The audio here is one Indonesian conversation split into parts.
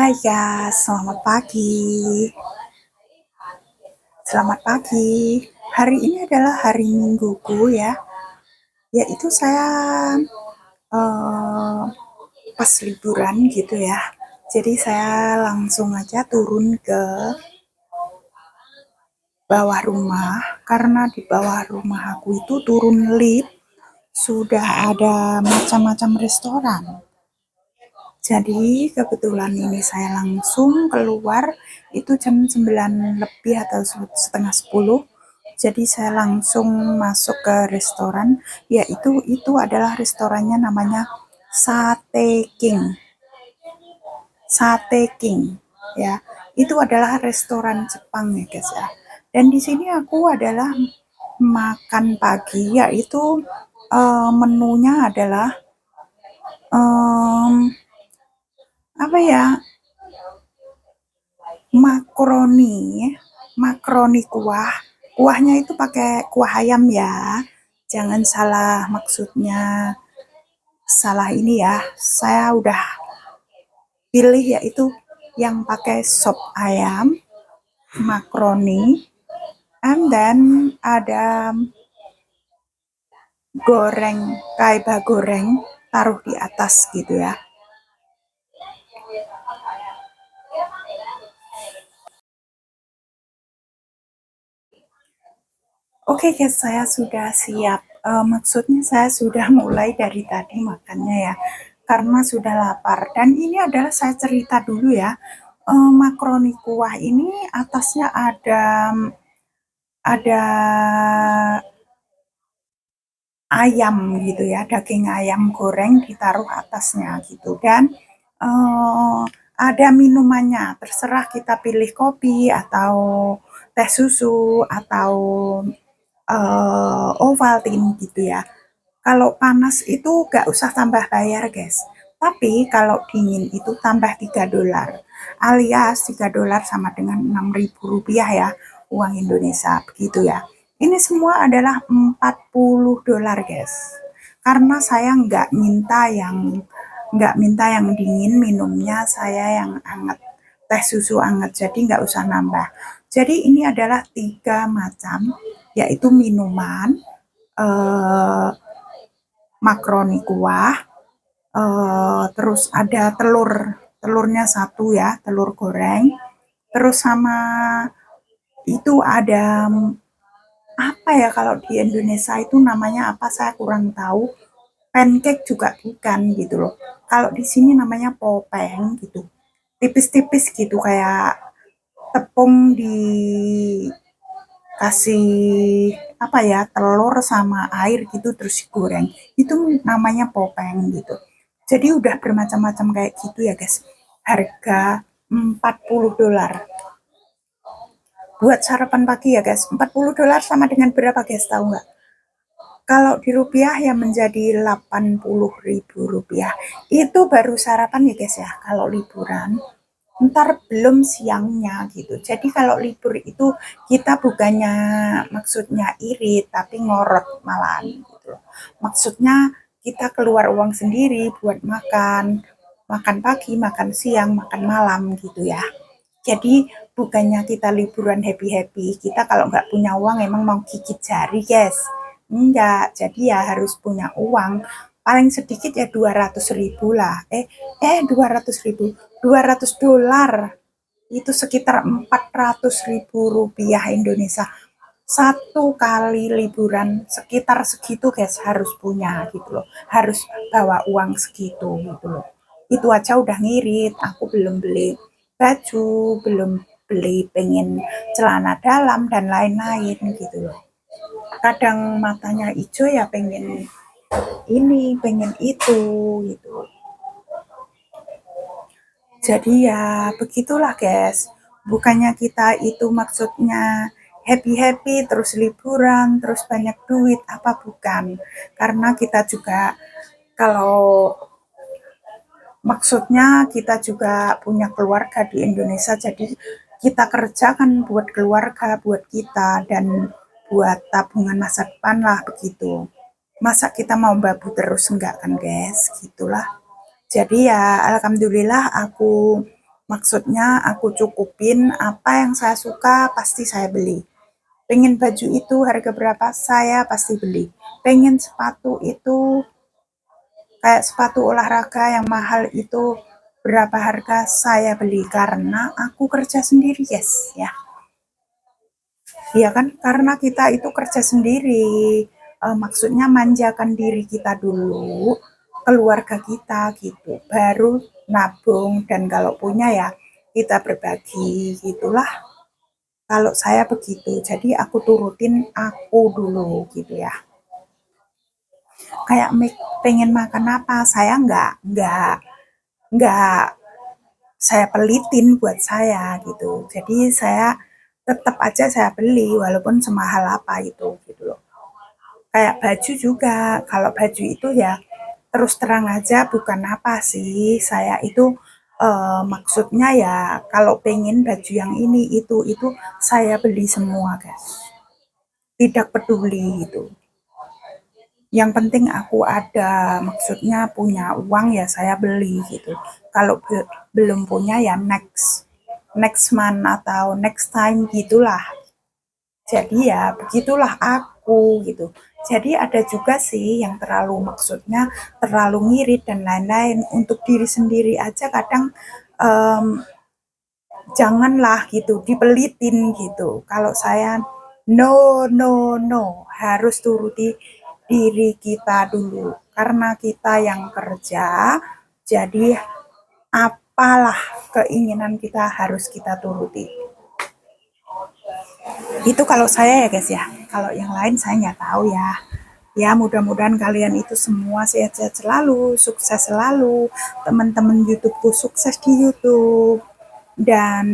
Hai guys, selamat pagi. Selamat pagi. Hari ini adalah hari Mingguku ya. Yaitu saya eh, pas liburan gitu ya. Jadi saya langsung aja turun ke bawah rumah karena di bawah rumah aku itu turun lift sudah ada macam-macam restoran. Jadi kebetulan ini saya langsung keluar itu jam 9 lebih atau setengah 10. Jadi saya langsung masuk ke restoran, yaitu itu adalah restorannya namanya Sate King. Sate King ya. Itu adalah restoran Jepang ya guys ya. Dan di sini aku adalah makan pagi, yaitu menunya adalah um, apa ya, makaroni, makaroni kuah. Kuahnya itu pakai kuah ayam ya. Jangan salah maksudnya, salah ini ya. Saya udah pilih yaitu yang pakai sop ayam, makaroni, and then ada goreng, kaiba goreng, taruh di atas gitu ya. Oke guys, saya sudah siap. Maksudnya saya sudah mulai dari tadi makannya ya, karena sudah lapar. Dan ini adalah saya cerita dulu ya. Makaroni kuah ini atasnya ada ayam gitu ya, daging ayam goreng ditaruh atasnya gitu. Dan ada minumannya, terserah kita pilih kopi atau teh susu atau Ovaltine gitu ya. Kalau panas itu gak usah tambah bayar guys. Tapi kalau dingin itu tambah $3. Alias $3 sama dengan Rp6.000 ya, uang Indonesia begitu ya. Ini semua adalah $40 guys. Karena saya nggak minta yang dingin, minumnya saya yang hangat, teh susu hangat, jadi nggak usah nambah. Jadi ini adalah 3 macam, yaitu minuman, eh, makaroni kuah, terus ada telurnya satu ya, telur goreng, terus sama itu ada apa ya, kalau di Indonesia itu namanya apa saya kurang tahu, pancake juga bukan gitu loh. Kalau di sini namanya popeng gitu, tipis-tipis gitu kayak tepung dikasih apa ya, telur sama air gitu terus digoreng, itu namanya popeng gitu. Jadi udah bermacam-macam kayak gitu ya guys. Harga $40 buat sarapan pagi ya guys. $40 sama dengan berapa guys, tahu nggak? Kalau di rupiah ya menjadi Rp80.000. Itu baru sarapan ya guys ya, kalau liburan. Ntar belum siangnya gitu. Jadi kalau libur itu kita bukannya maksudnya irit, tapi ngorot malahan gitu. Maksudnya kita keluar uang sendiri buat makan, makan pagi, makan siang, makan malam gitu ya. Jadi bukannya kita liburan happy-happy, kita kalau nggak punya uang emang mau gigit jari guys. Enggak, jadi ya harus punya uang. Paling sedikit ya 200.000 lah. 200.000, $200. Itu sekitar Rp400.000 Indonesia. Satu kali liburan sekitar segitu guys, harus punya gitu loh. Harus bawa uang segitu gitu loh. Itu aja udah ngirit, aku belum beli baju, belum beli pengen celana dalam dan lain-lain gitu loh. Kadang matanya hijau ya pengen ini, pengen itu gitu. Jadi ya begitulah guys. Bukannya kita itu maksudnya happy-happy, terus liburan, terus banyak duit, apa bukan. Karena kita juga kalau maksudnya kita juga punya keluarga di Indonesia, jadi kita kerjakan buat keluarga, buat kita, dan buat tabungan masa depan lah begitu. Masa kita mau babu terus, enggak kan guys, gitulah. Jadi ya alhamdulillah aku Maksudnya aku cukupin apa yang saya suka pasti saya beli. Pengen baju itu harga berapa saya pasti beli. Pengen sepatu itu kayak sepatu olahraga yang mahal itu berapa harga saya beli karena aku kerja sendiri guys ya. Iya kan karena kita itu kerja sendiri, maksudnya manjakan diri kita dulu, keluarga kita gitu, baru nabung dan kalau punya ya kita berbagi gitulah. Kalau saya begitu, jadi aku turutin aku dulu gitu ya. Kayak pengen makan apa, saya nggak saya pelitin buat saya gitu. Jadi saya tetap aja saya beli walaupun semahal apa itu gitu loh. Kayak baju juga, kalau baju itu ya terus terang aja bukan apa sih, saya itu maksudnya ya kalau pengen baju yang ini itu saya beli semua guys. Tidak peduli gitu. Yang penting aku ada, maksudnya punya uang ya saya beli gitu. Kalau belum punya ya next month atau next time gitulah. Jadi ya begitulah aku gitu. Jadi ada juga sih yang terlalu maksudnya terlalu ngirit dan lain-lain untuk diri sendiri aja kadang em, janganlah gitu dipelitin gitu. Kalau saya no no no harus turuti diri kita dulu karena kita yang kerja. Jadi apalah keinginan kita harus kita turuti. Itu kalau saya ya guys ya. Kalau yang lain saya nggak tahu ya. Ya mudah-mudahan kalian itu semua sehat-sehat selalu, sukses selalu. Teman-teman YouTubeku sukses di YouTube dan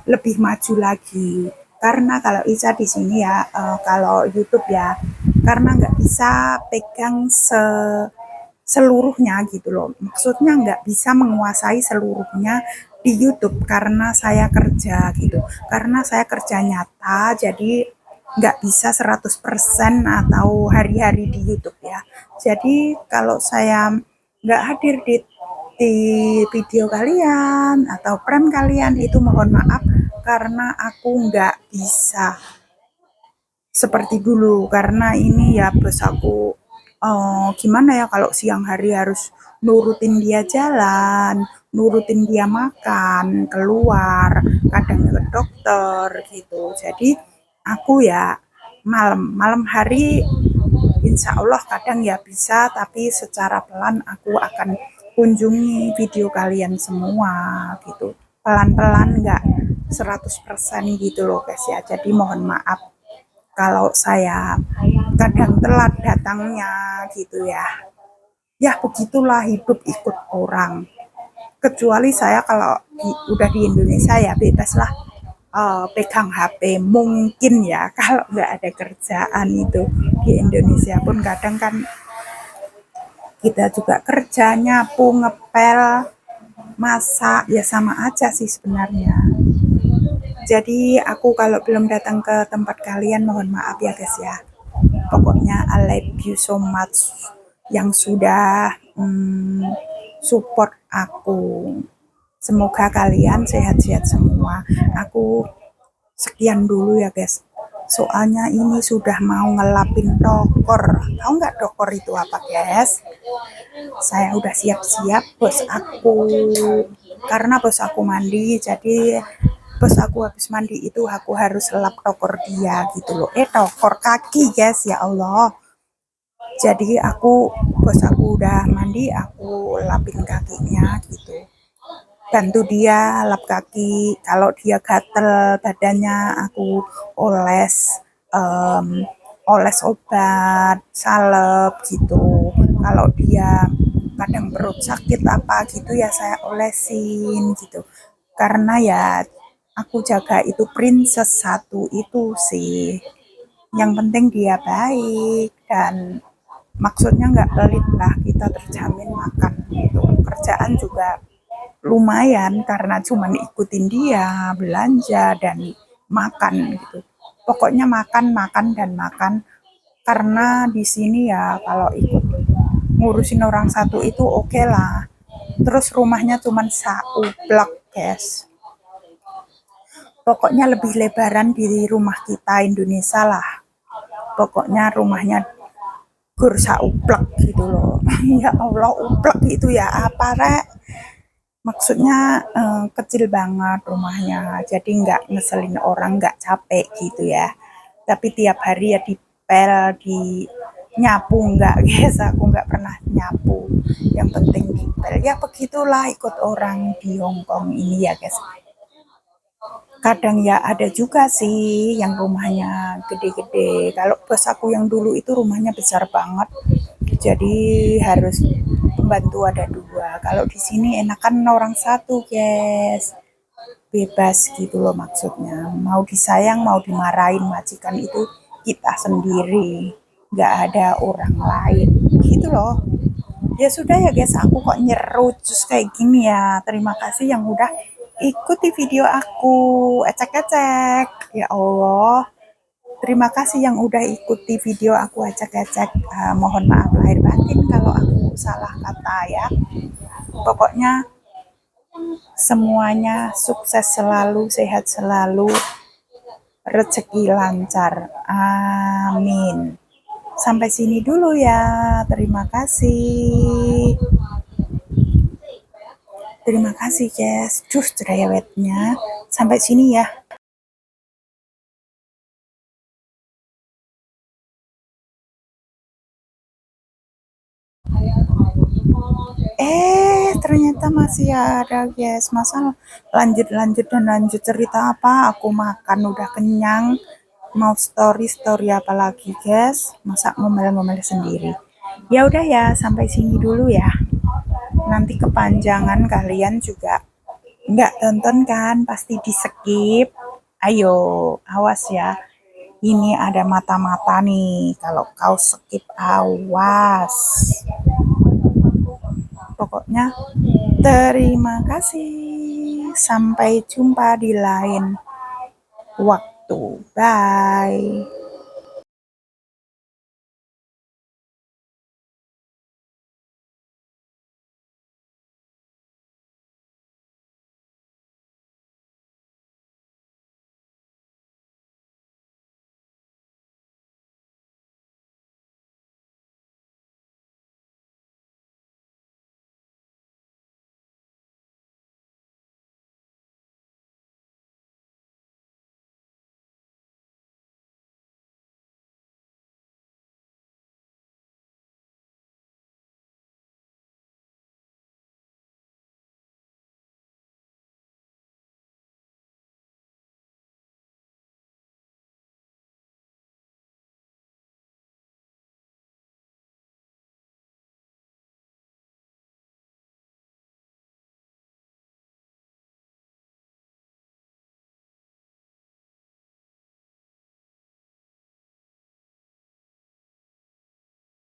lebih maju lagi. Karena kalau Ica di sini ya, kalau YouTube ya, karena nggak bisa pegang seluruhnya gitu loh. Maksudnya nggak bisa menguasai seluruhnya di YouTube karena saya kerja gitu. Karena saya kerja nyata, jadi nggak bisa 100% atau hari-hari di YouTube ya. Jadi kalau saya nggak hadir di video kalian atau prank kalian itu mohon maaf karena aku nggak bisa seperti dulu karena ini ya bos aku gimana ya kalau siang hari harus nurutin dia jalan, nurutin dia makan, keluar, kadang ke dokter gitu. Jadi aku ya malam hari insya Allah kadang ya bisa tapi secara pelan aku akan kunjungi video kalian semua gitu. Pelan-pelan enggak 100% gitu loh guys ya. Jadi mohon maaf kalau saya kadang telat datangnya gitu ya. Ya begitulah hidup ikut orang. Kecuali saya kalau udah di Indonesia ya bebas lah pegang HP mungkin ya kalau nggak ada kerjaan itu di Indonesia pun kadang kan kita juga kerja nyapu ngepel masak ya sama aja sih sebenarnya. Jadi aku kalau belum datang ke tempat kalian mohon maaf ya guys ya. Pokoknya I love you so much yang sudah support aku. Semoga kalian sehat-sehat semua. Aku sekian dulu ya guys. Soalnya ini sudah mau ngelapin dokor. Tahu nggak dokor itu apa guys? Saya udah siap-siap bos aku. Karena bos aku mandi, jadi bos aku habis mandi itu aku harus lap dokor dia gitu loh. Dokor kaki guys ya Allah. Jadi bos aku udah mandi, aku lapin kakinya gitu. Bantu dia lap kaki. Kalau dia gatel badannya aku oles oles obat, salep gitu. Kalau dia kadang perut sakit apa gitu ya saya olesin gitu. Karena ya aku jaga itu princess satu itu sih. Yang penting dia baik dan maksudnya nggak pelit lah kita terjamin makan gitu. Kerjaan juga lumayan karena cuman ikutin dia belanja dan makan gitu. Pokoknya makan, makan dan makan karena di sini ya kalau ikut ngurusin orang satu itu oke lah. Terus rumahnya cuman saublak guys. Pokoknya lebih lebaran di rumah kita Indonesia lah. Pokoknya rumahnya gursa uplek gitu loh. Ya Allah, uplek itu ya apa rek? Maksudnya kecil banget rumahnya, jadi nggak ngeselin orang, nggak capek gitu ya. Tapi tiap hari ya dipel, di nyapu nggak guys, aku nggak pernah nyapu. Yang penting dipel. Ya begitulah ikut orang di Hongkong ini ya guys. Kadang ya ada juga sih yang rumahnya gede-gede. Kalau bos aku yang dulu itu rumahnya besar banget, jadi harus pembantu ada 2. Kalau di sini enakan orang 1 guys, bebas gitu loh maksudnya. Mau disayang, mau dimarahin majikan itu kita sendiri, nggak ada orang lain gitu loh. Ya sudah ya guys, aku kok nyerucus kayak gini ya. Terima kasih yang udah ikuti video aku. Ecek-ecek. Ya Allah. Terima kasih yang udah ikuti video aku ecek-ecek. Mohon maaf lahir batin kalau aku salah kata ya. Pokoknya semuanya sukses selalu, sehat selalu, rezeki lancar. Amin. Sampai sini dulu ya. Terima kasih. Terima kasih guys. Cus cerewetnya. Sampai sini ya. Ternyata masih ada guys. Masa lanjut dan lanjut cerita apa? Aku makan udah kenyang. Mau story apa lagi guys? Masa ngomel-ngomel sendiri. Ya udah ya, sampai sini dulu ya. Nanti kepanjangan kalian juga nggak tonton kan? Pasti di skip. Ayo, awas ya. Ini ada mata-mata nih. Kalau kau skip, awas. Pokoknya terima kasih. Sampai jumpa di lain waktu. Bye.